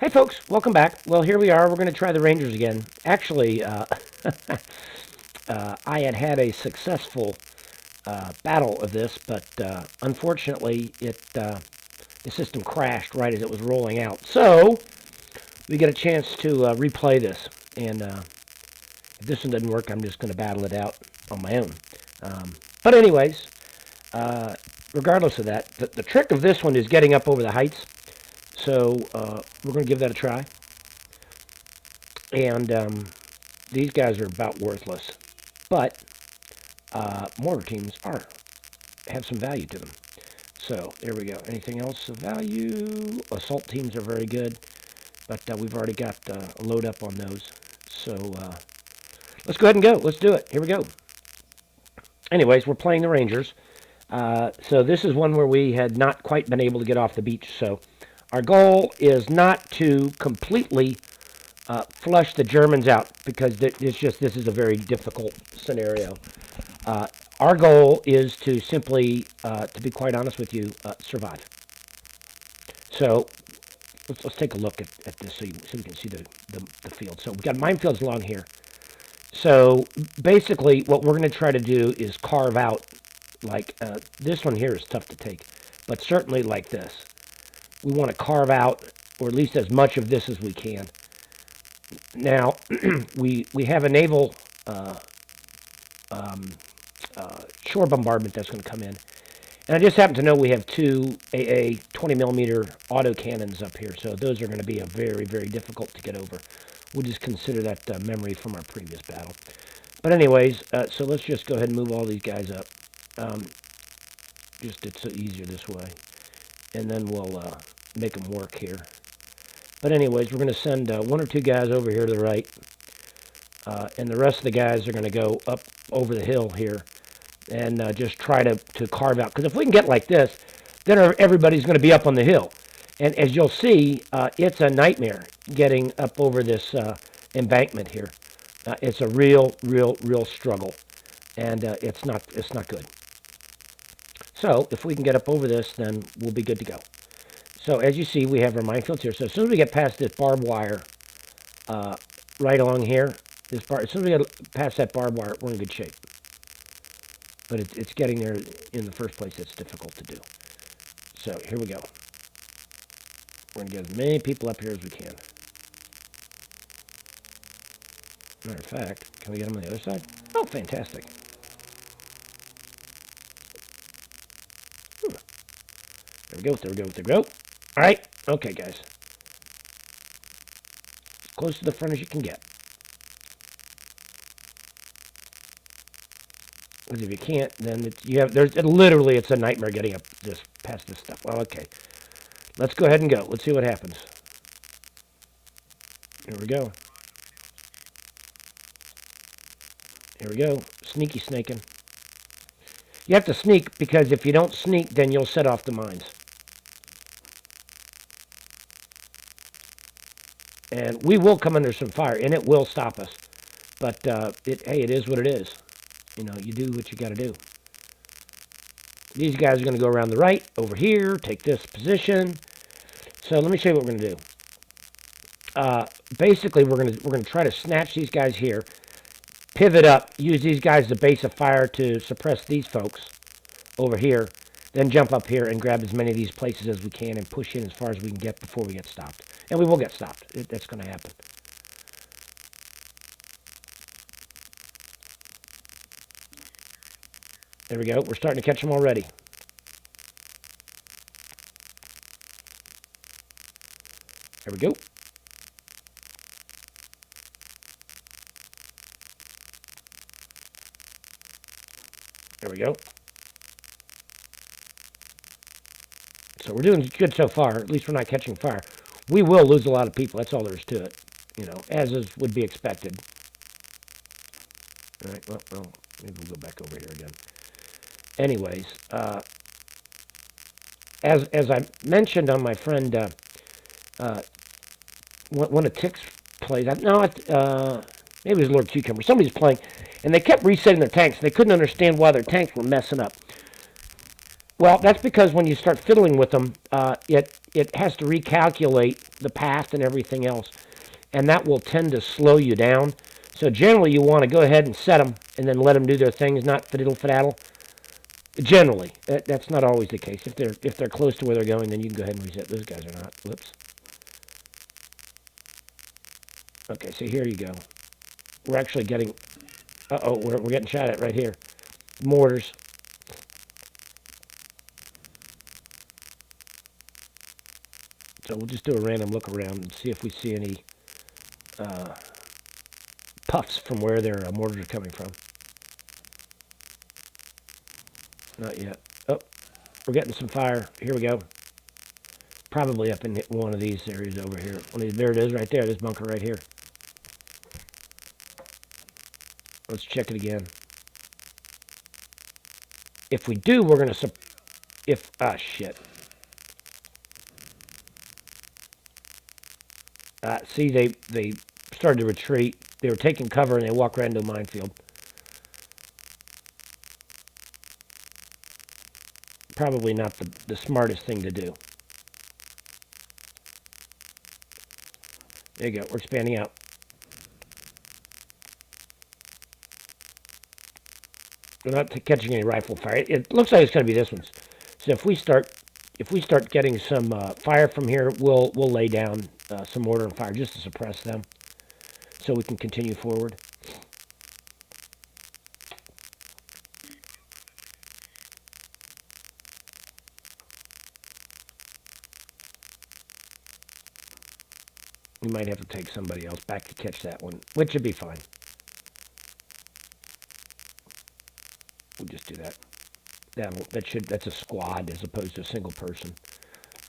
Hey folks, welcome back. Well, here we are. We're going to try the Rangers again. Actually, I had a successful battle of this, but unfortunately, the system crashed right as it was rolling out. So we get a chance to replay this, and if this one doesn't work, I'm just going to battle it out on my own. But anyways, uh, regardless of that, the trick of this one is getting up over the heights. So we're going to give that a try. And these guys are about worthless, but mortar teams have some value to them. So there we go. Anything else of value? Assault teams are very good, but we've already got a load up on those. So let's go ahead and go. Let's do it. Here we go. Anyways, we're playing the Rangers. So this is one where we had not quite been able to get off the beach. So our goal is not to completely flush the Germans out, because this is a very difficult scenario. Our goal is to simply, to be quite honest with you, survive. So let's take a look at this so we can see the field. So we've got minefields along here. So basically what we're going to try to do is carve out, like this one here is tough to take, but certainly like this. We want to carve out, or at least as much of this as we can. Now, we have a naval shore bombardment that's going to come in. And I just happen to know we have two AA 20 millimeter autocannons up here, so those are going to be very, very difficult to get over. We'll just consider that memory from our previous battle. But anyways, so let's just go ahead and move all these guys up. It's easier this way. And then we'll make them work here. But anyways, we're going to send one or two guys over here to the right. And the rest of the guys are going to go up over the hill here and just try to carve out. Because if we can get like this, then everybody's going to be up on the hill. And as you'll see, it's a nightmare getting up over this embankment here. It's a real struggle. And it's not good. So if we can get up over this, then we'll be good to go. So as you see, we have our minefields here. So as soon as we get past this barbed wire right along here, as soon as we get past that barbed wire, we're in good shape. But it's getting there in the first place that's difficult to do. So here we go. We're going to get as many people up here as we can. Matter of fact, can we get them on the other side? Oh, fantastic. There we go, there we go, there we go. All right, okay, guys. As close to the front as you can get. Because if you can't, then literally it's a nightmare getting up past this stuff. Well, okay. Let's go ahead and go. Let's see what happens. Here we go. Here we go. Sneaky snaking. You have to sneak, because if you don't sneak, then you'll set off the mines. And we will come under some fire, and it will stop us. But, hey, it is what it is. You know, you do what you got to do. These guys are going to go around the right, over here, take this position. So let me show you what we're going to do. Basically, we're going to try to snatch these guys here, pivot up, use these guys as a base of fire to suppress these folks over here, then jump up here and grab as many of these places as we can and push in as far as we can get before we get stopped. And we will get stopped. That's going to happen. There we go. We're starting to catch them already. There we go. There we go. So we're doing good so far. At least we're not catching fire. We will lose a lot of people. That's all there is to it. You know, would be expected. All right, well, maybe we'll go back over here again. Anyways, as I mentioned on my friend, one of Tick's plays, maybe it was Lord Cucumber. Somebody's playing, and they kept resetting their tanks. They couldn't understand why their tanks were messing up. Well, that's because when you start fiddling with them, it has to recalculate the path and everything else. And that will tend to slow you down. So generally you want to go ahead and set them and then let them do their things, not fiddle-faddle. Generally, that's not always the case. If they're close to where they're going, then you can go ahead and reset. Those guys are not. Whoops. Okay, so here you go. We're actually getting... Uh-oh, we're getting shot at right here. Mortars. So we'll just do a random look around and see if we see any puffs from where their mortars are coming from. Not yet. Oh, we're getting some fire. Here we go. Probably up in one of these areas over here. There it is right there. This bunker right here. Let's check it again. If we do, we're going to... shit. See, they started to retreat. They were taking cover and they walked right into a minefield. Probably not the smartest thing to do. There you go. We're expanding out. We're not catching any rifle fire. It looks like it's going to be this one. So if we start getting some fire from here, we'll lay down some mortar and fire just to suppress them, so we can continue forward. We might have to take somebody else back to catch that one, which should be fine. We'll just do that. That's a squad as opposed to a single person.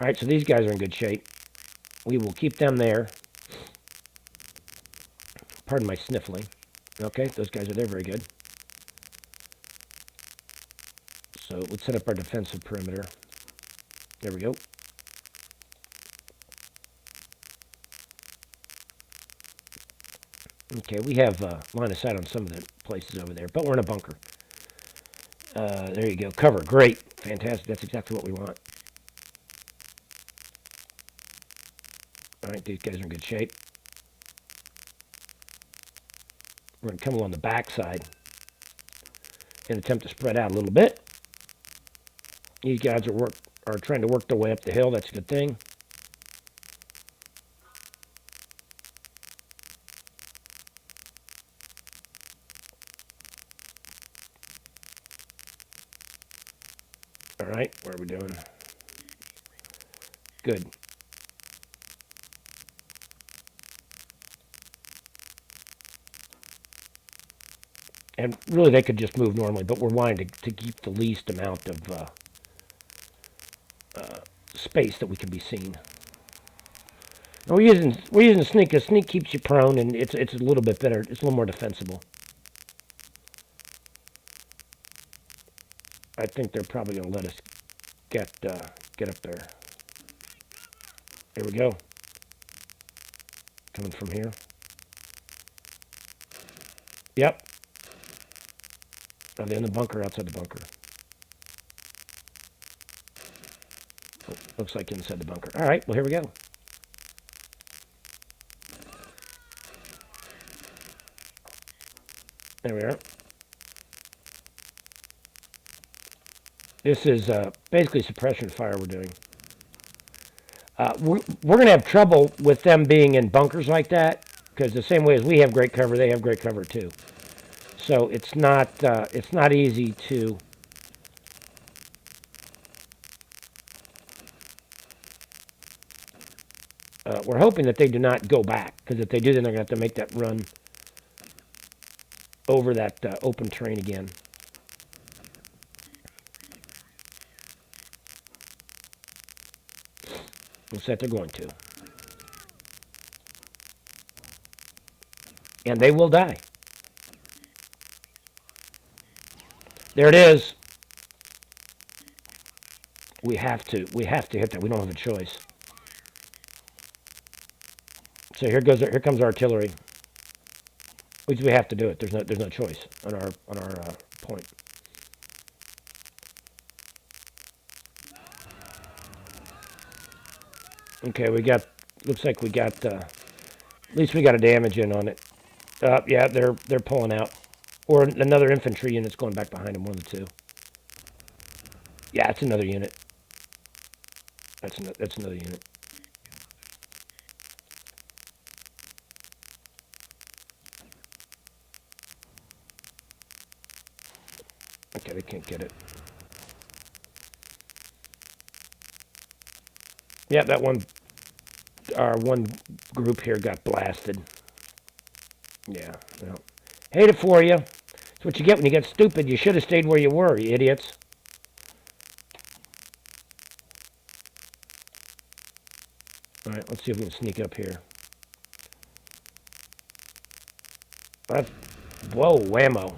All right, so these guys are in good shape. We will keep them there. Pardon my sniffling. Okay, those guys are there. Very good. So let's set up our defensive perimeter. There we go. Okay, we have line of sight on some of the places over there, but we're in a bunker. There you go. Cover. Great. Fantastic. That's exactly what we want. All right, these guys are in good shape. We're going to come along the backside and attempt to spread out a little bit. These guys are trying to work their way up the hill. That's a good thing. All right, what are we doing? Good. And really, they could just move normally, but we're wanting to keep the least amount of space that we can be seen. And we're using sneak, because sneak keeps you prone, and it's a little bit better. It's a little more defensible. I think they're probably going to let us get up there. There we go. Coming from here. Yep. Are they in the bunker? Outside the bunker. Oh, looks like inside the bunker. All right. Well, here we go. There we are. This is basically suppression fire we're doing. We're going to have trouble with them being in bunkers like that, because the same way as we have great cover, they have great cover too. So it's not easy to we're hoping that they do not go back, because if they do, then they're going to have to make that run over that open terrain again. Looks like they're going to. And they will die. There it is. We have to hit that. We don't have a choice. So here comes artillery. Which we have to do it. There's no choice on our point. Okay, we got looks like we got, at least we got a damage in on it. Yeah, they're pulling out. Or another infantry unit's going back behind them, one of the two. Yeah, it's another unit. That's another unit. Okay, they can't get it. Yeah, that one, our one group here got blasted. Yeah, well, hate it for you. That's what you get when you get stupid. You should have stayed where you were, you idiots. All right, let's see if we can sneak up here. Whoa, whammo.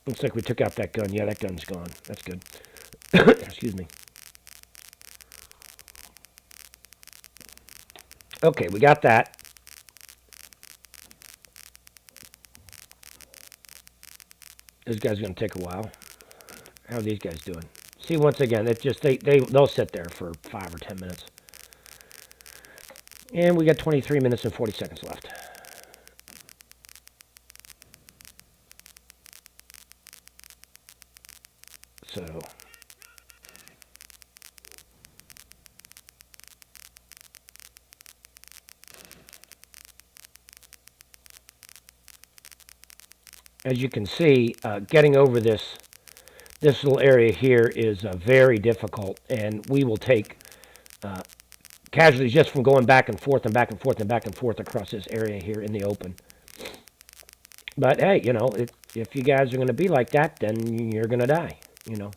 Looks like we took out that gun. Yeah, that gun's gone. That's good. Excuse me. Okay, we got that. This guy's going to take a while. How are these guys doing? See, once again, it just they'll sit there for 5 or 10 minutes. And we got 23 minutes and 40 seconds left. So, as you can see, getting over this little area here is very difficult, and we will take casualties just from going back and forth and back and forth and back and forth across this area here in the open. But hey, you know, if you guys are going to be like that, then you're going to die, you know.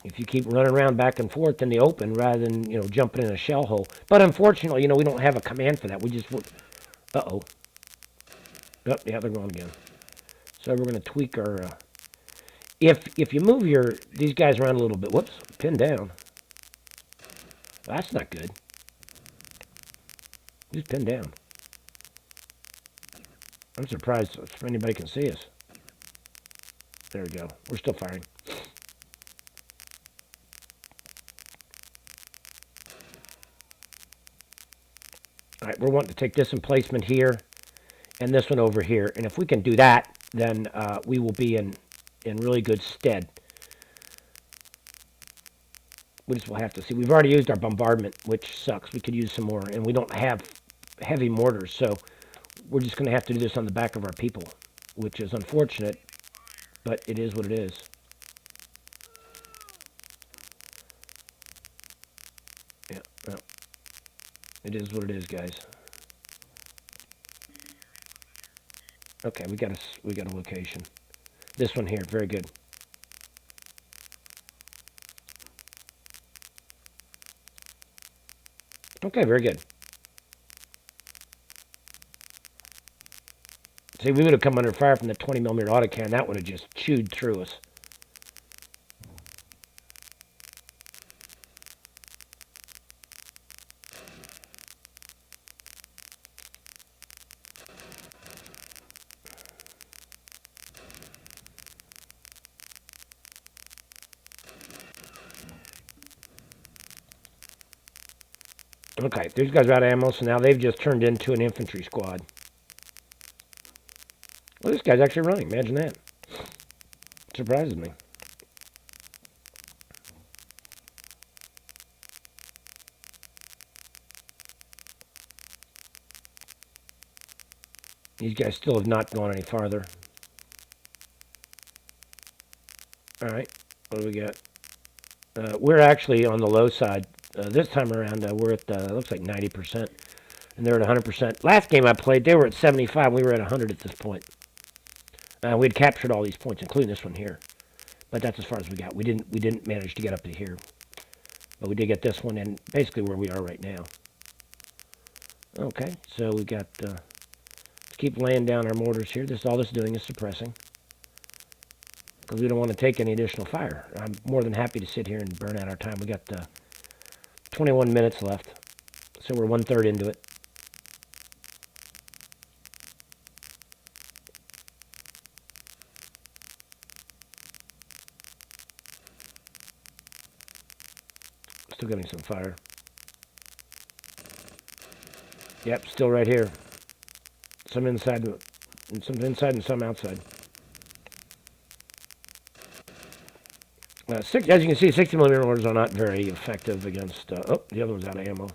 If you keep running around back and forth in the open rather than, you know, jumping in a shell hole. But unfortunately, you know, we don't have a command for that. We just, uh-oh. Oh, yeah, they're going again. So we're going to tweak our, if you move these guys around a little bit, whoops, pinned down. That's not good. He's pinned down. I'm surprised if anybody can see us. There we go. We're still firing. All right, we're wanting to take this emplacement here and this one over here. And if we can do that, then we will be in really good stead. We just will have to see. We've already used our bombardment, which sucks. We could use some more. And we don't have heavy mortars, so we're just going to have to do this on the back of our people, which is unfortunate, but it is what it is. Yeah, well, it is what it is, guys. Okay, we got a location. This one here, very good. Okay, very good. See, we would have come under fire from the 20mm autocan. That would have just chewed through us. Okay, these guys are out of ammo, so now they've just turned into an infantry squad. Well, this guy's actually running. Imagine that. Surprises me. These guys still have not gone any farther. All right, what do we got? We're actually on the low side. This time around, we're at, looks like 90%. And they're at 100%. Last game I played, they were at 75. We were at 100 at this point. We'd captured all these points, including this one here. But that's as far as we got. We didn't manage to get up to here. But we did get this one, and basically where we are right now. Okay, so we got, let's keep laying down our mortars here. All this is doing is suppressing. Because we don't want to take any additional fire. I'm more than happy to sit here and burn out our time. We got 21 minutes left. So we're 1/3 into it. still getting some fire. Yep, still right here. Some inside and some outside. As you can see, 60mm mortars are not very effective against... oh, the other one's out of ammo.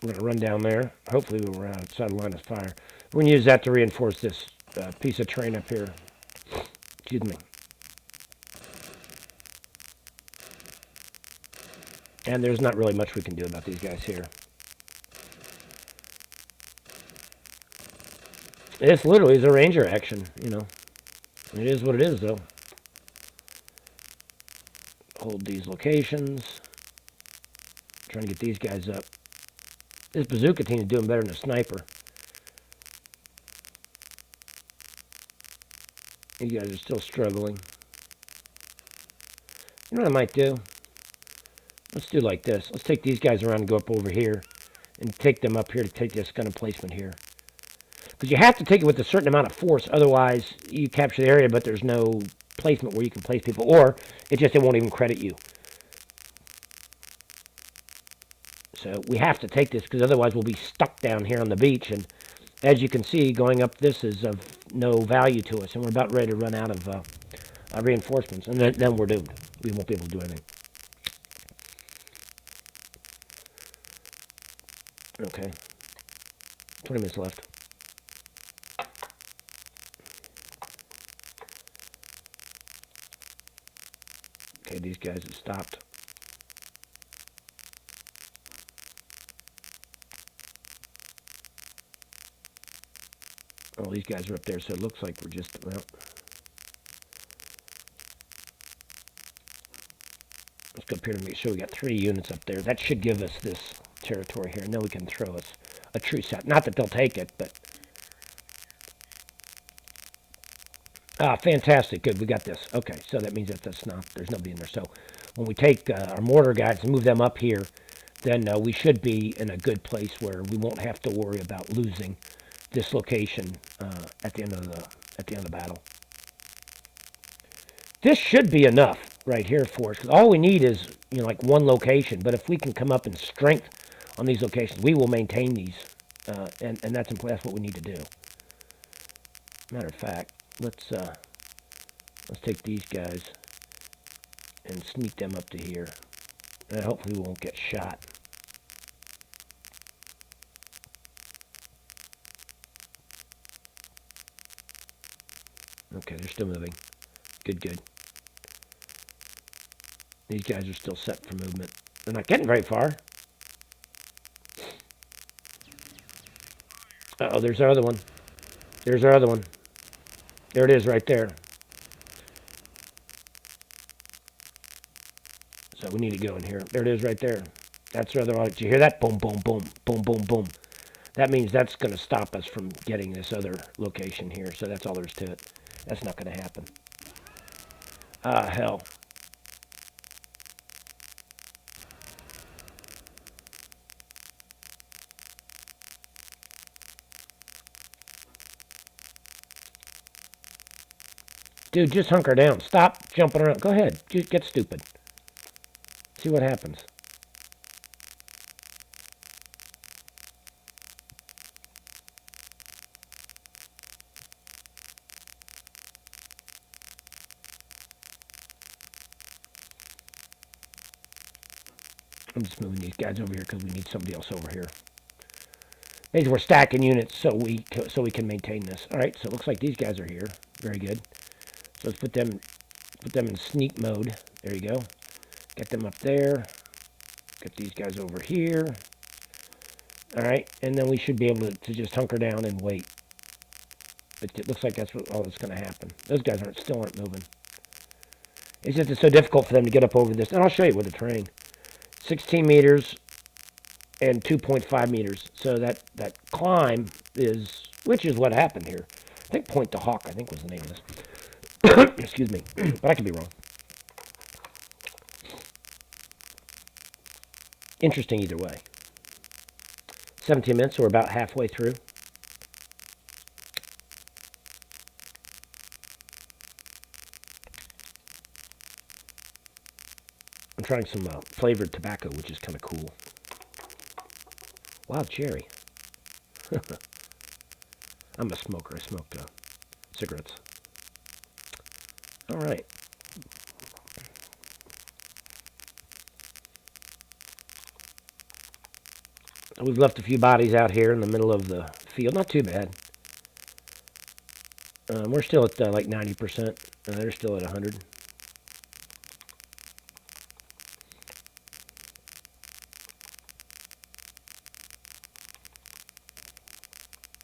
We're going to run down there. Hopefully we're outside the line of fire. We're going to use that to reinforce this piece of terrain up here. Excuse me. And there's not really much we can do about these guys here. It's literally a ranger action, you know. It is what it is, though. Hold these locations. Trying to get these guys up. This bazooka team is doing better than a sniper. You guys are still struggling. You know what I might do? Let's do like this. Let's take these guys around and go up over here. And take them up here to take this gun emplacement here. Because you have to take it with a certain amount of force. Otherwise, you capture the area, but there's no placement where you can place people. Or, it won't even credit you. So, we have to take this, because otherwise we'll be stuck down here on the beach. And as you can see, going up this is of no value to us. And we're about ready to run out of reinforcements. And then we're doomed. We won't be able to do anything. Okay. 20 minutes left. Okay, these guys have stopped. Oh, these guys are up there, so it looks like we're just, well. Let's go up here to make sure we got 3 units up there. That should give us this territory here, and then we can throw us a true set. Not that they'll take it, but... Ah, fantastic. Good, we got this. Okay, so that means that there's nobody in there. So when we take our mortar guys and move them up here, then we should be in a good place where we won't have to worry about losing this location at the end of the battle. This should be enough right here for us. 'Cause all we need is, you know, like one location. But if we can come up in strength on these locations, we will maintain these, and that's what we need to do. Matter of fact, let's take these guys and sneak them up to here, and hopefully we won't get shot. Okay, they're still moving. Good. These guys are still set for movement. They're not getting very far. Uh-oh, there's our other one. There's our other one. There it is right there. So we need to go in here. There it is right there. That's our other one. Did you hear that? Boom, boom, boom, boom, boom, boom. That means that's going to stop us from getting this other location here. So that's all there is to it. That's not going to happen. Ah, hell. Dude, just hunker down. Stop jumping around. Go ahead. Just get stupid. See what happens. I'm just moving these guys over here because we need somebody else over here. Maybe we're stacking units so we can maintain this. All right, so it looks like these guys are here. Very good. So let's put them in sneak mode. There you go. Get them up there. Get these guys over here. All right, and then we should be able to just hunker down and wait. It looks like that's all that's going to happen. Those guys still aren't moving. It's just so difficult for them to get up over this. And I'll show you with the terrain. 16 meters and 2.5 meters. So that climb is, which is what happened here. I think Point to Hawk, I think was the name of this. Excuse me, but I could be wrong. Interesting either way. 17 minutes, so we're about halfway through. trying some flavored tobacco, which is kind of cool. Wild cherry. I'm a smoker. I smoke cigarettes. All right. We've left a few bodies out here in the middle of the field. Not too bad. We're still at like 90%. They're still at 100.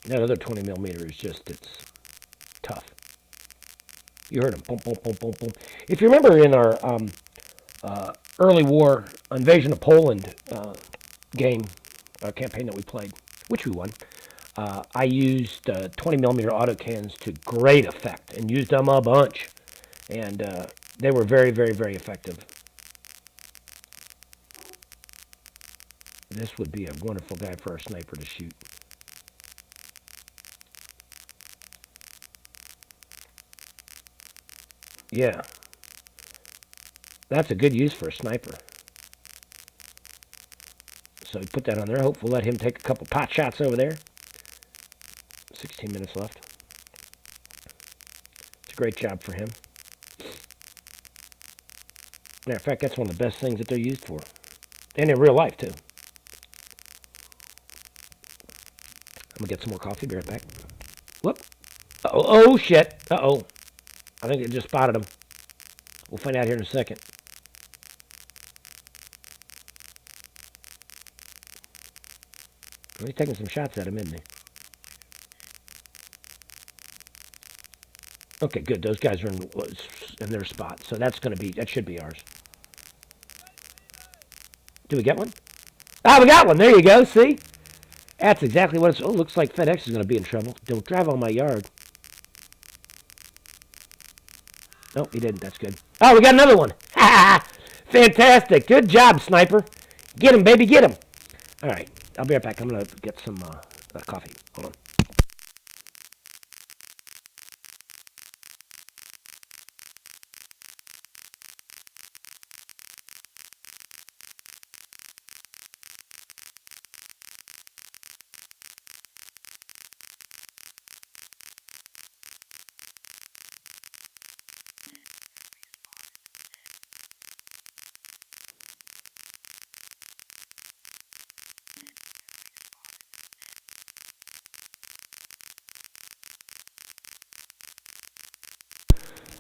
That other 20 millimeter is just, it's tough. You heard him. Boom, boom, boom, boom, boom. If you remember in our early war invasion of Poland game, campaign that we played, which we won, I used 20 millimeter autocans to great effect and used them a bunch. And they were very, very, very effective. This would be a wonderful guy for our sniper to shoot. Yeah. That's a good use for a sniper. So we put that on there. Hope we'll let him take a couple pot shots over there. 16 minutes left. It's a great job for him. Matter of fact, that's one of the best things that they're used for. And in real life, too. I'm going to get some more coffee. Be right back. Whoop. Uh-oh. Oh, shit. Uh-oh. I think they just spotted him. We'll find out here in a second. He's taking some shots at him, isn't he? Okay, good. Those guys are in their spot. So that should be ours. Do we get one? Ah, we got one. There you go. See? That's exactly what it's... Oh, looks like FedEx is going to be in trouble. Don't drive on my yard. Nope, he didn't. That's good. Oh, we got another one. Ha! Fantastic. Good job, sniper. Get him, baby. Get him. All right. I'll be right back. I'm going to get some coffee. Hold on.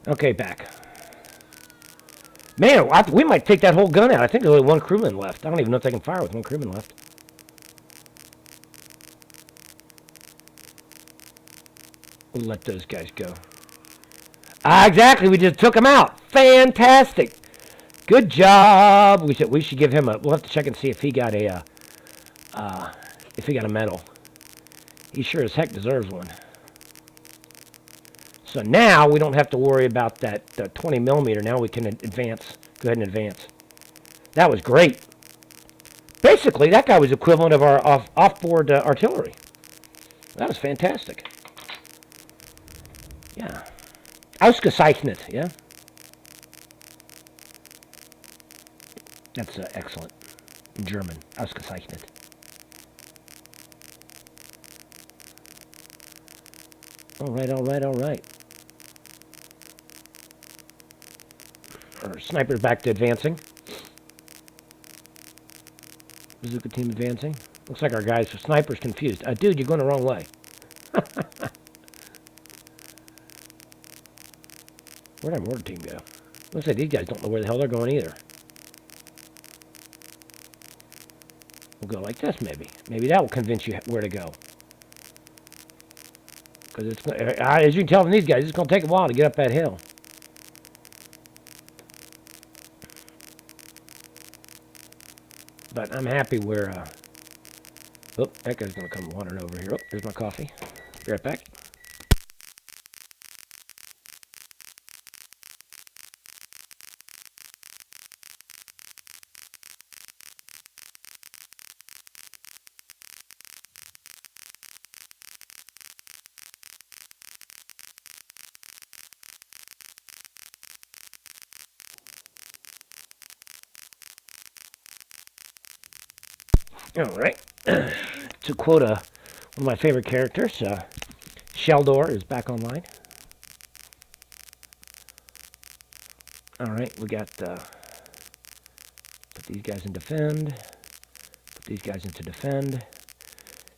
Okay, back. Man, we might take that whole gun out. I think there's only one crewman left. I don't even know if they can fire with one crewman left. We'll let those guys go. Exactly. We just took them out. Fantastic. Good job. We should give him a... We'll have to check and see if he got a medal. He sure as heck deserves one. So now we don't have to worry about that 20 millimeter. Now we can advance. Go ahead and advance. That was great. Basically, that guy was equivalent of our off-board artillery. That was fantastic. Yeah. Ausgezeichnet, yeah? That's excellent. In German. Ausgezeichnet. All right, all right, all right. Our sniper's back to advancing. Bazooka team advancing. Looks like our guys, sniper's confused. Dude, you're going the wrong way. Where'd our mortar team go? Looks like these guys don't know where the hell they're going either. We'll go like this, maybe. Maybe that will convince you where to go. Because it's, as you can tell from these guys, it's going to take a while to get up that hill. But I'm happy where... Oh, that guy's going to come wandering over here. Oh, there's my coffee. Be right back. All right. To quote one of my favorite characters, Sheldor is back online. All right, we got put these guys in defend. Put these guys into defend.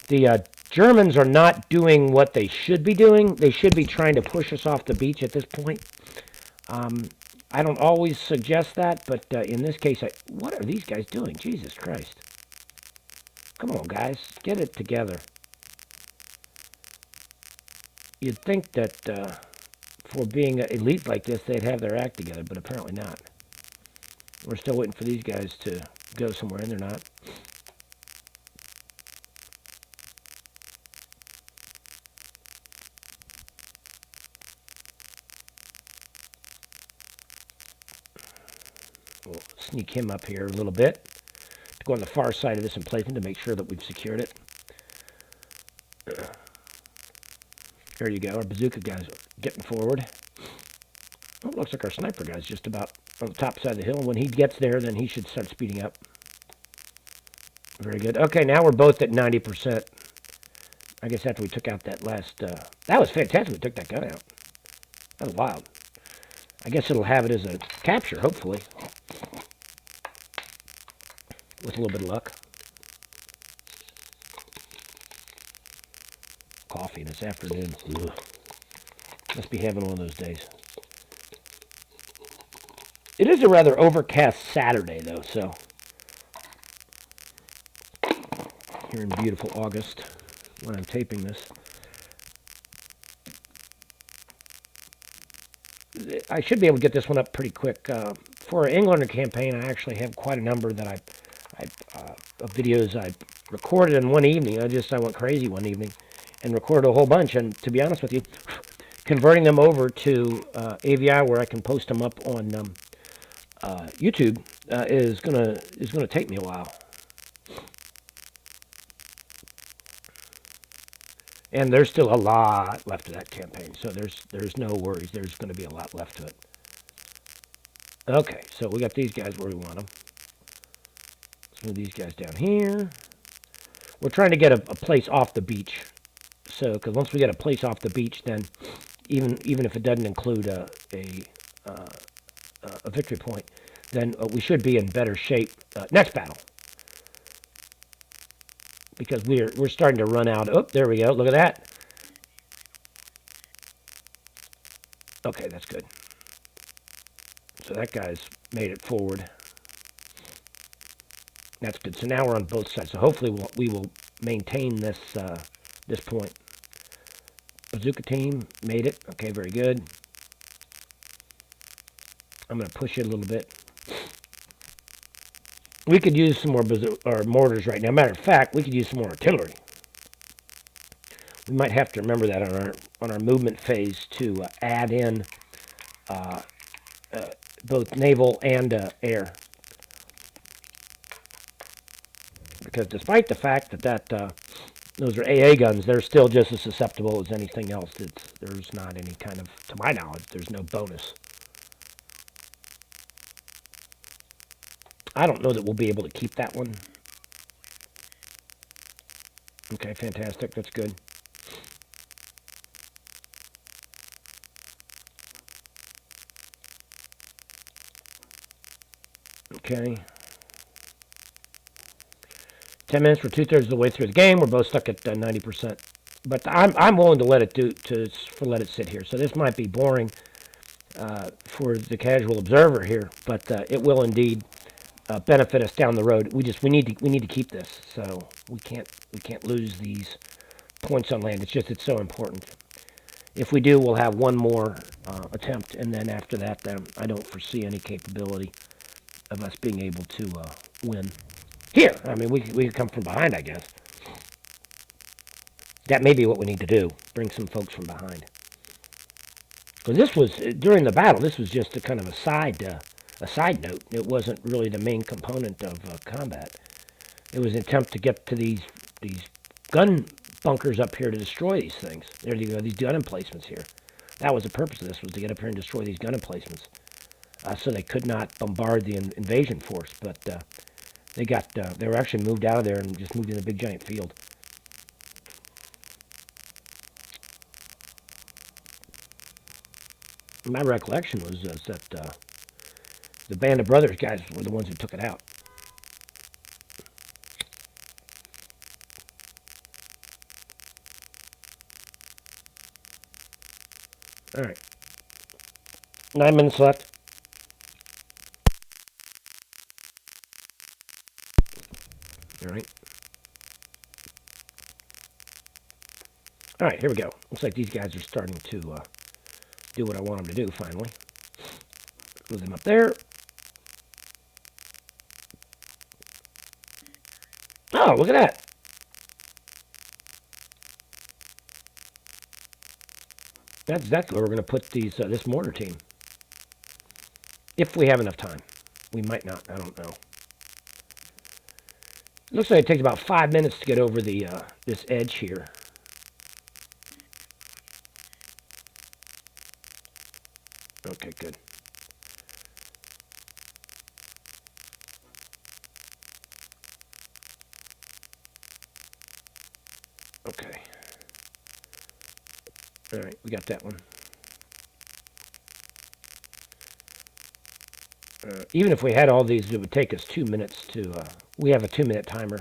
The Germans are not doing what they should be doing. They should be trying to push us off the beach at this point. I don't always suggest that, but in this case, what are these guys doing? Jesus Christ. Come on, guys. Get it together. You'd think that for being elite like this, they'd have their act together, but apparently not. We're still waiting for these guys to go somewhere, and they're not. We'll sneak him up here a little bit to go on the far side of this emplacement to make sure that we've secured it. There you go. Our bazooka guys getting forward. Oh, it looks like our sniper guy's just about on the top side of the hill. When he gets there, then he should start speeding up. Very good. Okay, now we're both at 90%. I guess after we took out that last... that was fantastic. We took that gun out. That was wild. I guess it'll have it as a capture, hopefully. With a little bit of luck. Coffee this afternoon. Ugh. Must be having one of those days. It is a rather overcast Saturday, though, so... Here in beautiful August, when I'm taping this. I should be able to get this one up pretty quick. For an Englander campaign, I actually have quite a number that of videos I recorded in one evening. I went crazy one evening and recorded a whole bunch. And to be honest with you, converting them over to AVI where I can post them up on YouTube is gonna take me a while. And there's still a lot left of that campaign, so there's no worries. There's going to be a lot left to it. Okay, so we got these guys where we want them. Let's move these guys down here. We're trying to get a place off the beach. So, because once we get a place off the beach, then even if it doesn't include a victory point, then we should be in better shape next battle. Because we're starting to run out. Oh, there we go. Look at that. Okay, that's good. So that guy's made it forward. That's good. So now we're on both sides. So hopefully we will maintain this this point. Bazooka team made it. Okay, very good. I'm going to push it a little bit. We could use some more mortars right now. Matter of fact, we could use some more artillery. We might have to remember that on our movement phase to add in both naval and air. Because despite the fact that those are AA guns, they're still just as susceptible as anything else. There's not any kind of, to my knowledge, there's no bonus. I don't know that we'll be able to keep that one. Okay, fantastic. That's good. Okay. 10 minutes. We're 2/3 of the way through the game. We're both stuck at 90%. But I'm willing to let it sit here. So this might be boring for the casual observer here, but it will indeed benefit us down the road. We need to keep this, so we can't lose these points on land. It's so important. If we do, we'll have one more attempt, and then after that, then I don't foresee any capability of us being able to win. Here, I mean, we could come from behind, I guess. That may be what we need to do. Bring some folks from behind. Because this was during the battle. This was just a kind of a side note. It wasn't really the main component of combat. It was an attempt to get to these gun bunkers up here to destroy these things. There you go, these gun emplacements here. That was the purpose of this, was to get up here and destroy these gun emplacements. So they could not bombard the invasion force. But They were actually moved out of there and just moved in a big giant field. My recollection was that the Band of Brothers guys were the ones who took it out. All right. 9 minutes left. All right. All right, here we go. Looks like these guys are starting to do what I want them to do, finally. Move them up there. Oh, look at that. That's exactly where we're going to put this mortar team. If we have enough time. We might not. I don't know. It looks like it takes about 5 minutes to get over the this edge here. Okay, good. Okay. All right, we got that one. Even if we had all these, it would take us 2 minutes to... we have a 2-minute timer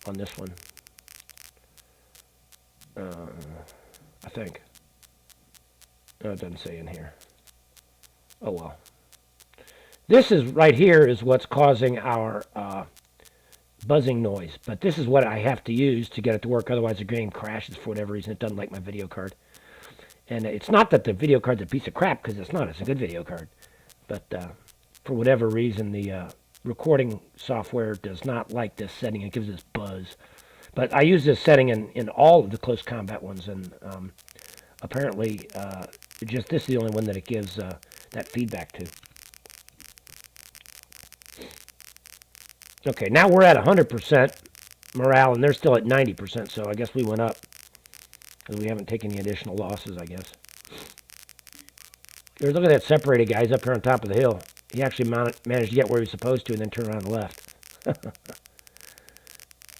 on this one. I think. No, it doesn't say in here. Oh, well. This is right here is what's causing our buzzing noise. But this is what I have to use to get it to work. Otherwise, the game crashes for whatever reason. It doesn't like my video card. And it's not that the video card's a piece of crap, because it's not. It's a good video card. But for whatever reason, the recording software does not like this setting. It gives this buzz. But I use this setting in all of the close combat ones, and apparently just this is the only one that it gives that feedback to. Okay, now we're at 100% morale, and they're still at 90%, so I guess we went up. Because we haven't taken any additional losses, I guess. Look at that separated guy. He's up here on top of the hill. He actually managed to get where he was supposed to and then turn around and left.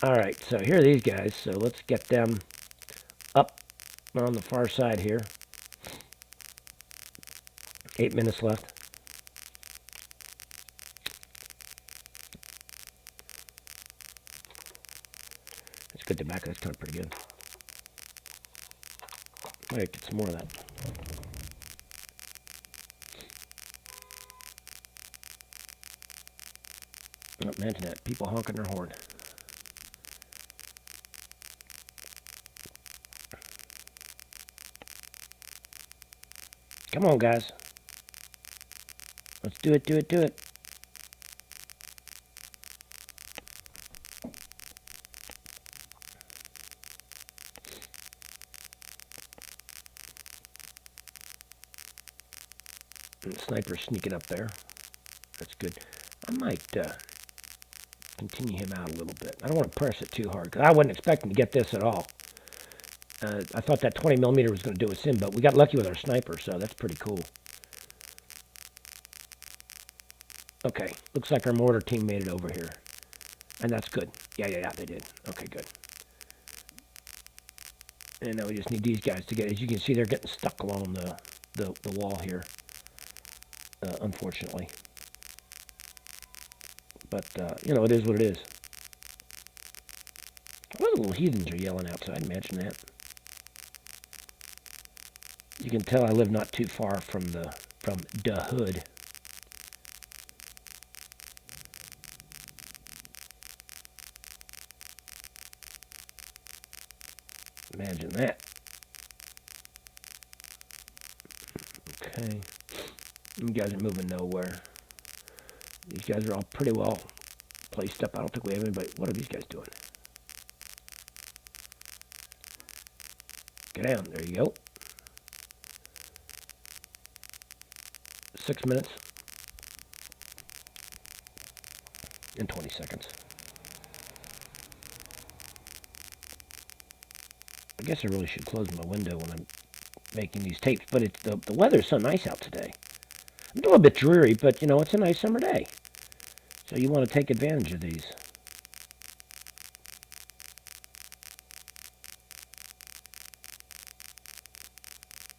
Alright, so here are these guys. So let's get them up on the far side here. 8 minutes left. That's good tobacco. That's kind of pretty good. Might get some more of that. Oh, imagine that. People honking their horn. Come on, guys. Let's do it, do it, do it. And the sniper's sneaking up there. That's good. I might continue him out a little bit. I don't want to press it too hard, because I wasn't expecting to get this at all. I thought that 20 millimeter was going to do us in, but we got lucky with our sniper, so that's pretty cool. Okay, looks like our mortar team made it over here. And that's good. Yeah, they did. Okay, good. And now we just need these guys to get, as you can see, they're getting stuck along the wall here. Unfortunately. But, you know, it is what it is. What little heathens are yelling outside, imagine that. You can tell I live not too far from the hood. Imagine that. Okay. You guys are moving nowhere. These guys are all pretty well placed up. I don't think we have anybody. What are these guys doing? Get down. There you go. 6 minutes and 20 seconds. I guess I really should close my window when I'm making these tapes, but it's the weather's so nice out today. It's a little bit dreary, but you know, it's a nice summer day. So you want to take advantage of these.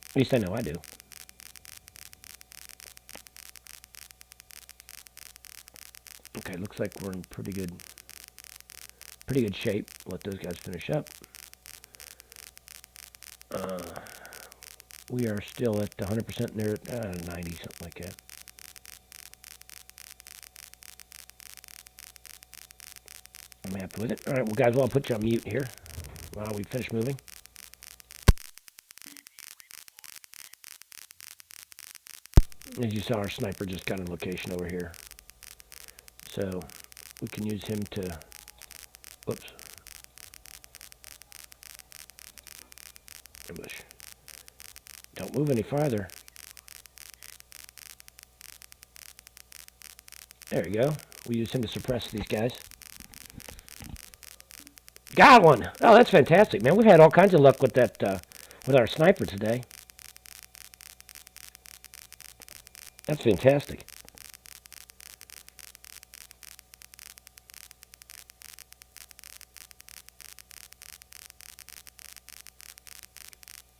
At least I know I do. Okay, looks like we're in pretty good shape. Let those guys finish up. We are still at 100%, and they're at 90, something like that. I'm happy with it. All right, well, guys, I'll put you on mute here while we finish moving. As you saw, our sniper just got a location over here. So we can use him to... Whoops. Ambush. Don't move any farther. There you go. We use him to suppress these guys. Got one! Oh, that's fantastic, man. We've had all kinds of luck with that, with our sniper today. That's fantastic.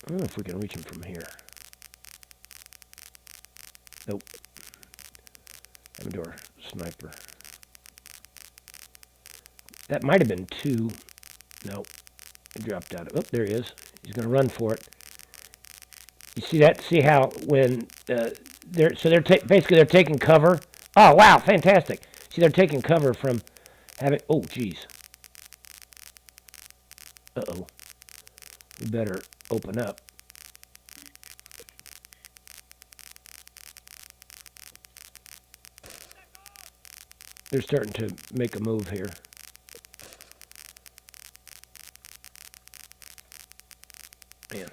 I don't know if we can reach him from here. Nope. Amador sniper. That might have been two. Nope. It dropped out. Oh, there he is. He's going to run for it. You see that? See how when basically they're taking cover. Oh wow, fantastic! See, they're taking cover from having. Oh geez. Uh-oh. We better open up. They're starting to make a move here. Man.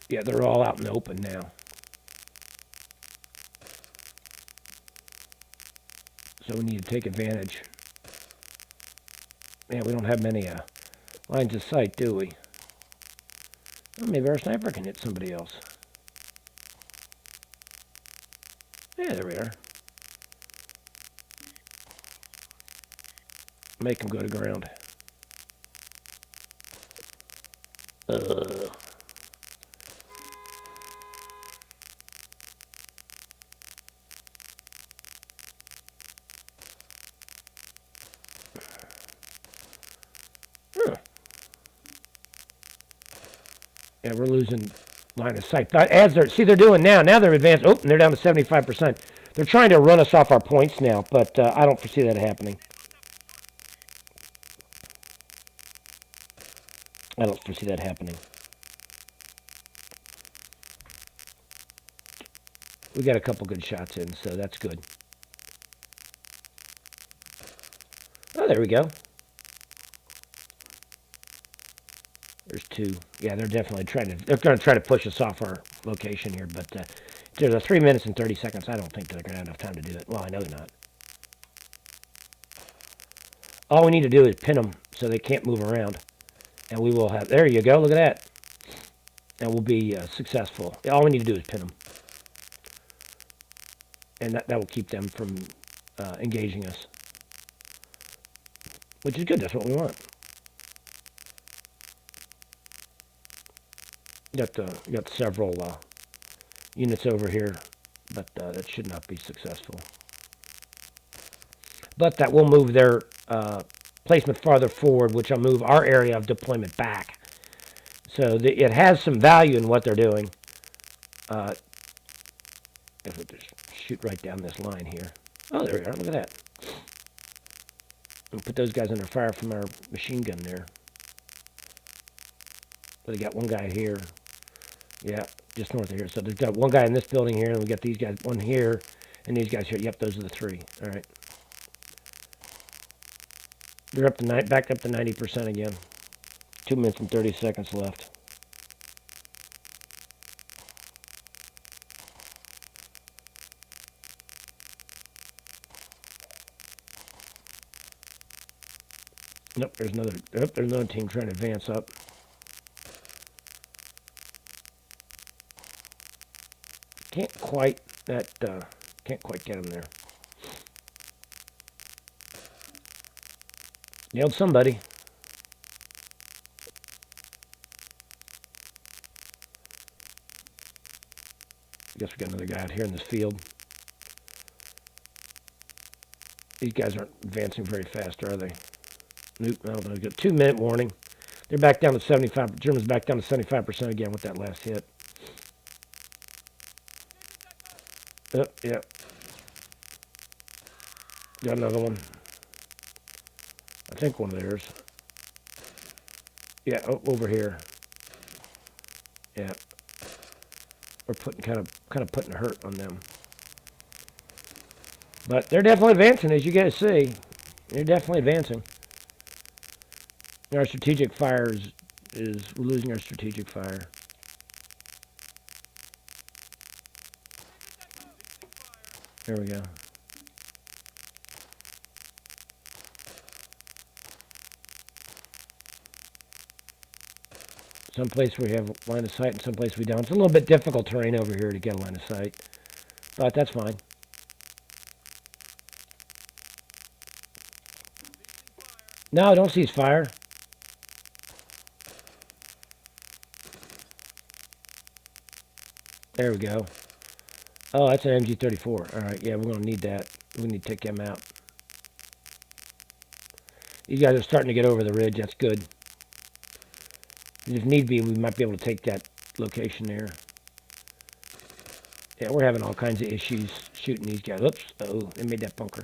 Yeah, they're all out in the open now. So we need to take advantage. Man, we don't have many lines of sight, do we? Well, maybe our sniper can hit somebody else. Yeah, there we are. Make them go to ground. Yeah, we're losing line of sight. But as they're doing now. Now they're advanced. Oh, and they're down to 75%. They're trying to run us off our points now, but I don't foresee that happening. I don't foresee that happening. We got a couple good shots in, so that's good. Oh, there we go. There's two. Yeah, they're definitely they're going to try to push us off our location here, but there's a 3 minutes and 30 seconds. I don't think they're going to have enough time to do it. Well, I know they're not. All we need to do is pin them so they can't move around. And we will have... There you go. Look at that. And we'll be successful. All we need to do is pin them. And that will keep them from engaging us. Which is good. That's what we want. Got several units over here, but that should not be successful. But that will move their placement farther forward, which will move our area of deployment back. So it has some value in what they're doing. If we just shoot right down this line here. Oh, there we are. Look at that. And put those guys under fire from our machine gun there. But they got one guy here. Yeah, just north of here. So they've got one guy in this building here, and we got these guys, one here, and these guys here. Yep, those are the three. All right. They're up to back up to 90% again. 2 minutes and 30 seconds left. Nope, there's another team trying to advance up. Can't quite get him there. Nailed somebody. Guess we got another guy out here in this field. These guys aren't advancing very fast, are they? Nope. No, they've got 2-minute warning. They're back down to 75. Germans back down to 75% again with that last hit. Yeah. Got another one. I think one of theirs. Yeah, over here. Yeah. We're putting kind of putting a hurt on them. But they're definitely advancing, as you guys see. They're definitely advancing. Our strategic fire we're losing our strategic fire. There we go. Someplace we have line of sight and someplace we don't. It's a little bit difficult terrain over here to get a line of sight, but that's fine. No, don't cease fire. There we go. Oh, that's an MG34. All right, yeah, we're going to need that. We need to take them out. These guys are starting to get over the ridge. That's good. If need be, we might be able to take that location there. Yeah, we're having all kinds of issues shooting these guys. Oops. Oh, they made that bunker.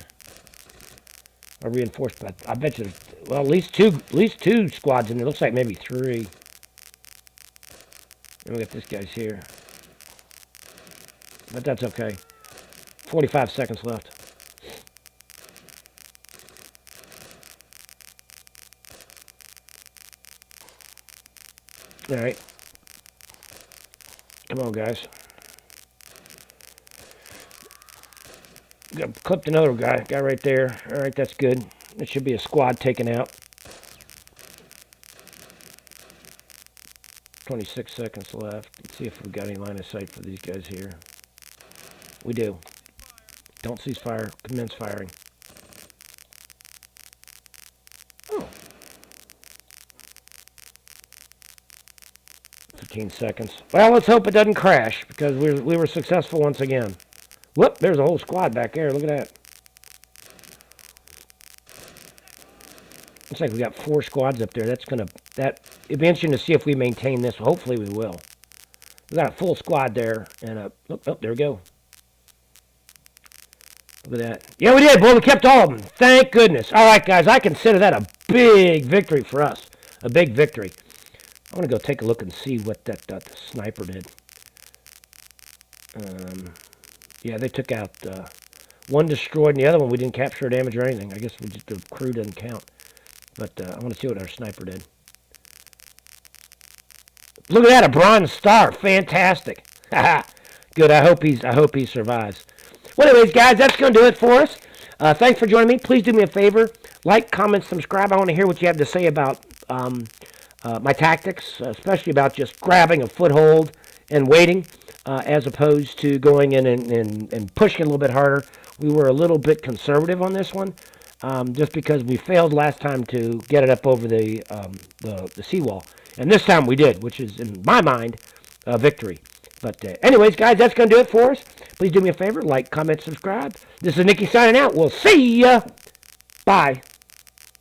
Are reinforced, but I bet you, well, at least two squads in there. Looks like maybe 3. And we got this guy's here. But that's okay. 45 seconds left. All right. Come on, guys. Got clipped another guy right there. All right, that's good. It should be a squad taken out. 26 seconds left. Let's see if we've got any line of sight for these guys here. We do. Don't cease fire. Commence firing. Oh. 15 seconds. Well, let's hope it doesn't crash because we were successful once again. Whoop, there's a whole squad back there. Look at that. Looks like we got 4 squads up there. It'd be interesting to see if we maintain this. Hopefully we will. We got a full squad there, and there we go. Look at that. Yeah, we did, boy. We kept all of them. Thank goodness. All right, guys. I consider that a big victory for us. A big victory. I want to go take a look and see what that sniper did. Yeah, they took out one destroyed, and the other one we didn't capture or damage or anything. I guess the crew doesn't count. But I want to see what our sniper did. Look at that, a bronze star. Fantastic. Good. I hope he survives. Well, anyways, guys, that's going to do it for us. Thanks for joining me. Please do me a favor. Like, comment, subscribe. I want to hear what you have to say about my tactics, especially about just grabbing a foothold and waiting, as opposed to going in and pushing a little bit harder. We were a little bit conservative on this one, just because we failed last time to get it up over the seawall. And this time we did, which is, in my mind, a victory. But anyways, guys, that's going to do it for us. Please do me a favor. Like, comment, subscribe. This is Nicky signing out. We'll see ya. Bye.